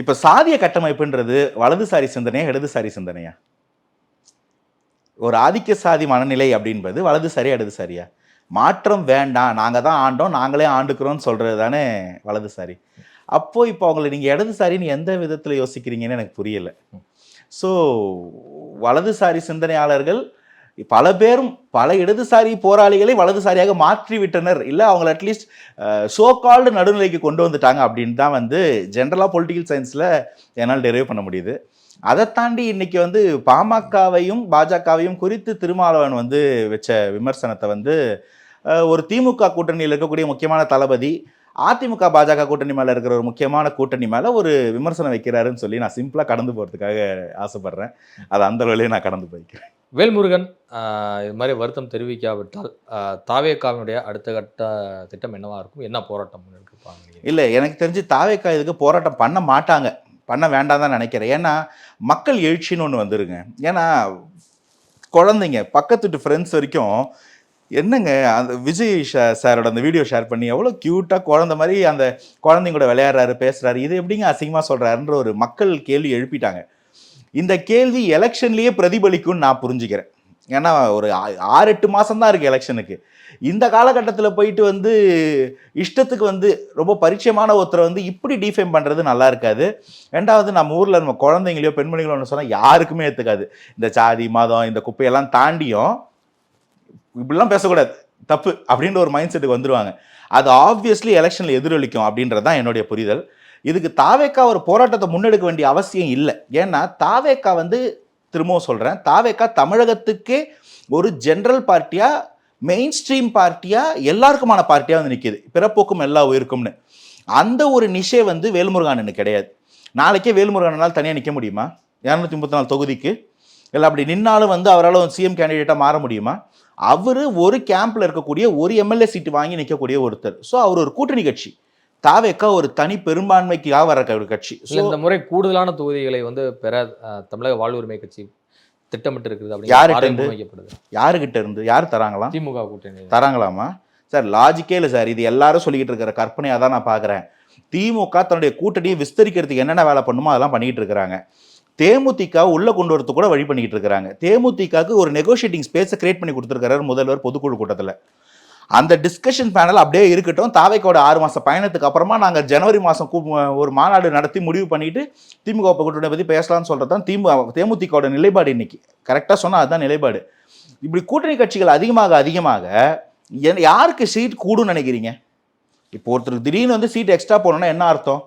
இப்போ சாதிய கட்டமைப்புன்றது வலதுசாரி சிந்தனையா இடதுசாரி சிந்தனையா? ஒரு ஆதிக்க சாதி மனநிலை அப்படின்பது வலதுசாரியா இடதுசாரியா? மாற்றம் வேண்டாம், நாங்கள் தான் ஆண்டோம், நாங்களே ஆண்டுக்கிறோம்னு சொல்கிறது தானே வலதுசாரி. அப்போது இப்போ அவங்களை நீங்கள் இடதுசாரின்னு எந்த விதத்தில் யோசிக்கிறீங்கன்னு எனக்கு புரியலை. ஸோ வலதுசாரி சிந்தனையாளர்கள் பல பேரும் பல இடதுசாரி போராளிகளை வலதுசாரியாக மாற்றி விட்டனர், இல்லை அவங்களை அட்லீஸ்ட் சோ கால்டு நடுநிலைக்கு கொண்டு வந்துட்டாங்க அப்படின்னு தான் வந்து ஜென்ரலாக பொலிட்டிக்கல் சயின்ஸில் என்னால் டெரைவ் பண்ண முடியுது. அதை தாண்டி இன்னைக்கு வந்து பாமகவையும் பாஜகவையும் குறித்து திருமாவளவன் வந்து வச்ச விமர்சனத்தை வந்து ஒரு திமுக கூட்டணியில் இருக்கக்கூடிய முக்கியமான தளபதி அதிமுக பாஜக கூட்டணி மேலே இருக்கிற ஒரு முக்கியமான கூட்டணி மேலே ஒரு விமர்சனம் வைக்கிறாருன்னு சொல்லி நான் சிம்பிளாக கடந்து போகிறதுக்காக ஆசைப்படுறேன். அதை அந்த வழியிலே நான் கடந்து போய்க்கிறேன். வேல்முருகன் இது மாதிரி வருத்தம் தெரிவிக்காவிட்டால் தாவேக்காவினுடைய அடுத்த கட்ட திட்டம் என்னவா இருக்கும்? என்ன போராட்டம் முன்னெடுப்பாங்க? இல்லை, எனக்கு தெரிஞ்சு தாவேக்கா இதுக்கு போராட்டம் பண்ண மாட்டாங்க, பண்ண வேண்டாம் தான் நினைக்கிறேன். ஏன்னா மக்கள் எழுச்சின்னு ஒன்று வந்துருங்க. ஏன்னா குழந்தைங்க பக்கத்துட்டு ஃப்ரெண்ட்ஸ் வரைக்கும் என்னங்க அந்த விஜய் சாரோட அந்த வீடியோ ஷேர் பண்ணி எவ்வளோ க்யூட்டாக குழந்தை மாதிரி அந்த குழந்தைங்க கூட விளையாடுறாரு, பேசுகிறாரு, இது எப்படிங்க அசிங்கமாக சொல்கிறாருன்ற ஒரு மக்கள் கேள்வி எழுப்பிட்டாங்க. இந்த கேள்வி எலெக்ஷன்லேயே பிரதிபலிக்கும்னு நான் புரிஞ்சுக்கிறேன். ஏன்னா ஒரு 6-8 மாதம் தான் இருக்குது எலெக்ஷனுக்கு. இந்த காலகட்டத்தில் போயிட்டு வந்து இஷ்டத்துக்கு வந்து ரொம்ப பரிச்சயமான ஒருத்தரை வந்து இப்படி டிஃபைம் பண்ணுறது நல்லா இருக்காது. ரெண்டாவது நம்ம ஊரில் நம்ம குழந்தைங்களையோ பெண்மணிகளோ ஒன்று சொன்னால் யாருக்குமே ஏற்றுக்காது. இந்த சாதி மதம் இந்த குப்பையெல்லாம் தாண்டியும் இப்படிலாம் பேசக்கூடாது, தப்பு அப்படின்ற ஒரு மைண்ட் செட்டுக்கு வந்துடுவாங்க. அது ஆப்வியஸ்லி எலெக்ஷனில் எதிரொலிக்கும் அப்படின்றது தான் என்னுடைய புரிதல். இதுக்கு தாவேக்கா ஒரு போராட்டத்தை முன்னெடுக்க வேண்டிய அவசியம் இல்லை. ஏன்னா தாவேக்கா வந்து திரும்பவும் சொல்கிறேன், தாவேக்கா தமிழகத்துக்கே ஒரு ஜென்ரல் பார்ட்டியாக மெயின் ஸ்ட்ரீம் பார்ட்டியாக எல்லாருக்குமான பார்ட்டியாக வந்து நிற்கிது, பிறப்போக்கும் எல்லா உயிருக்கும்னு. அந்த ஒரு நிஷே வந்து வேல்முருகன் கிடையாது. நாளைக்கே வேல்முருகனால் தனியாக நிற்க முடியுமா 234 தொகுதிக்கு? இல்லை அப்படி நின்னாலும் வந்து அவரால் சிஎம் கேண்டிடேட்டாக மாற முடியுமா? அவர் ஒரு கேம்பில் இருக்கக்கூடிய ஒரு எம்எல்ஏ சீட்டு வாங்கி நிற்கக்கூடிய ஒருத்தர். ஸோ அவர் ஒரு கூட்டணி கட்சி. தாவேக்கா ஒரு தனி பெரும்பான்மைக்காக வர ஒரு கட்சி. இந்த முறை கூடுதலான தொகுதிகளை வந்து பெற தமிழக வாழ்வுரிமை கட்சி திட்டமிட்டு இருக்குது. யாருக்கிட்ட இருந்து யார் தராங்களாம்? திமுக கூட்டணி தராங்களாமா? சார் லாஜிக்கே இல்லை சார். இது எல்லாரும் சொல்லிக்கிட்டு இருக்கிற கற்பனையாக தான் நான் பார்க்குறேன். திமுக தன்னுடைய கூட்டணியை விஸ்தரிக்கிறதுக்கு என்னென்ன வேலை பண்ணுமோ அதெல்லாம் பண்ணிக்கிட்டு இருக்கிறாங்க. தேமுதிக உள்ள கொண்டு வரது கூட வழி பண்ணிக்கிட்டு இருக்கிறாங்க. தேமுதிகக்கு ஒரு நெகோஷியேட்டிங் ஸ்பேஸை கிரியேட் பண்ணி கொடுத்துருக்காரு முதல்வர் பொதுக்குழு கூட்டத்தில். அந்த டிஸ்கஷன் பேனல் அப்படியே இருக்கட்டும். தாவேக்கோட 6 மாத பயணத்துக்கு அப்புறமா நாங்கள் ஜனவரி மாதம் ஒரு மாநாடு நடத்தி முடிவு பண்ணிட்டு திமுக கூட்டணி பற்றி பேசலாம்னு சொல்கிறது தான் தேமுதிகோட நிலைப்பாடு. இன்னைக்கு கரெக்டாக சொன்னால் அதுதான் நிலைப்பாடு. இப்படி கூட்டணி கட்சிகள் அதிகமாக யாருக்கு சீட் கூடுன்னு நினைக்கிறீங்க? இப்போ ஒருத்தருக்கு திடீர்னு வந்து சீட் எக்ஸ்ட்ரா போகணுன்னா என்ன அர்த்தம்?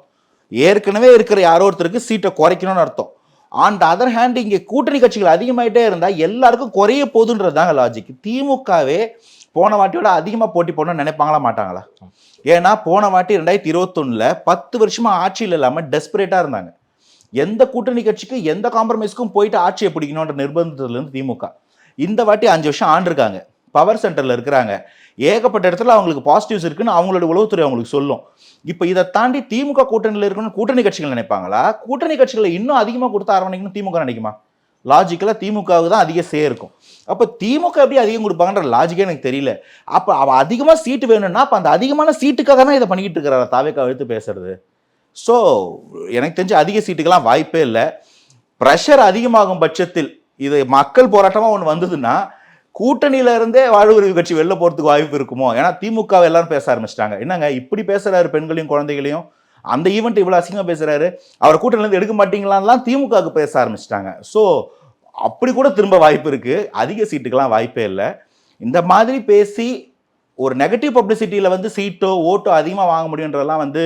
ஏற்கனவே இருக்கிற யாரோ ஒருத்தருக்கு சீட்டை குறைக்கணும்னு அர்த்தம். ஆன் த அதர் ஹேண்ட் இங்கே கூட்டணி கட்சிகள் அதிகமாகிட்டே இருந்தால் எல்லாருக்கும் குறைய போகுதுன்றது தாங்க லாஜிக். திமுகவே போன வாட்டியோட அதிகமாக போட்டி போடணும்னு நினைப்பாங்களா மாட்டாங்களா? ஏன்னா போன வாட்டி 2021 10 வருஷமாக ஆட்சியில் இல்லாமல் டெஸ்பரேட்டாக இருந்தாங்க. எந்த கூட்டணி கட்சிக்கு எந்த காம்ப்ரமைஸ்க்கும் போயிட்டு ஆட்சியை பிடிக்கணுன்ற நிர்பந்தத்துலேருந்து திமுக இந்த வாட்டி 5 வருஷம் ஆண்டிருக்காங்க. பவர் சென்டரில் இருக்கிறாங்க. ஏகப்பட்ட இடத்துல அவங்களுக்கு பாசிட்டிவ்ஸ் இருக்குன்னு அவங்களோட உளவுத்துறை அவங்களுக்கு சொல்லும். இப்போ இதை தாண்டி திமுக கூட்டணியில் இருக்கணும்னு கூட்டணி கட்சிகள் நினைப்பாங்களா? கூட்டணி கட்சிகளை இன்னும் அதிகமாக கொடுத்து அரவணைக்கணும் திமுக நினைக்குமா? லாஜிக்கலாக திமுகவுக்கு தான் அதிக இருக்கும். அப்போ திமுக எப்படி அதிகம் கொடுப்பாங்கன்ற லாஜிக்கே எனக்கு தெரியல. அப்போ அவள் அதிகமாக சீட்டு வேணும்னா அப்போ அந்த அதிகமான சீட்டுக்காக தான் இதை பண்ணிக்கிட்டு இருக்கிறாரா தாவேக்கா எடுத்து பேசுறது? ஸோ எனக்கு தெரிஞ்சு அதிக சீட்டுக்கெல்லாம் வாய்ப்பே இல்லை. ப்ரெஷர் அதிகமாகும் பட்சத்தில் இது மக்கள் போராட்டமாக ஒன்று வந்ததுன்னா கூட்டணியில இருந்தே வாழ்வுரிமை கட்சி வெளில போறதுக்கு வாய்ப்பு இருக்குமோ? ஏன்னா திமுக எல்லாரும் பேச ஆரம்பிச்சிட்டாங்க. என்னங்க இப்படி பேசுறாரு பெண்களையும் குழந்தைகளையும், அந்த ஈவெண்ட் இவ்வளவு அசிங்கமா பேசுறாரு, அவர் கூட்டணியில இருந்து எடுக்க மாட்டீங்களான்லாம் திமுகவுக்கு பேச ஆரம்பிச்சிட்டாங்க. ஸோ அப்படி கூட திரும்ப வாய்ப்பு இருக்கு. அதிக சீட்டுக்கெல்லாம் வாய்ப்பே இல்லை. இந்த மாதிரி பேசி ஒரு நெகட்டிவ் பப்ளிசிட்டியில வந்து சீட்டோ ஓட்டோ அதிகமாக வாங்க முடியுன்றதெல்லாம் வந்து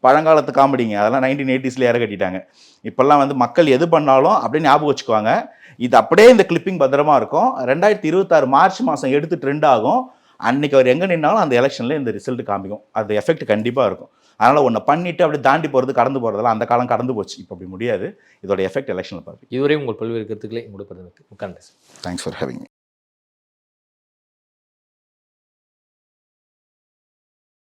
பழங்காலத்து காமெடிங்க. அதெல்லாம் 1980s ஏற கட்டிட்டாங்க. இப்பெல்லாம் வந்து மக்கள் எது பண்ணாலும் அப்படியே ஞாபகம் வச்சுக்குவாங்க. இது அப்படியே இந்த கிளிப்பிங் பத்திரமா இருக்கும். 2026 மார்ச் மாதம் எடுத்து ட்ரெண்ட் ஆகும். அன்னைக்கு அவர் எங்கே நின்னாலும் அந்த எலெக்ஷனில் இந்த ரிசல்ட் காமிக்கும். அது எஃபெக்ட் கண்டிப்பாக இருக்கும். அதனால் ஒன்று பண்ணிட்டு அப்படி தாண்டி போகிறது கடந்து போகிறதெல்லாம் அந்த காலம் கடந்து போச்சு. இப்போ அப்படி முடியாது. இதோட எஃபெக்ட் எலெக்ஷனில் பார்ப்போம். இதுவரை உங்கள் பல்வேறு கருத்துக்களை உங்களுடைய பதிவுக்கு நன்றி. Thanks for having.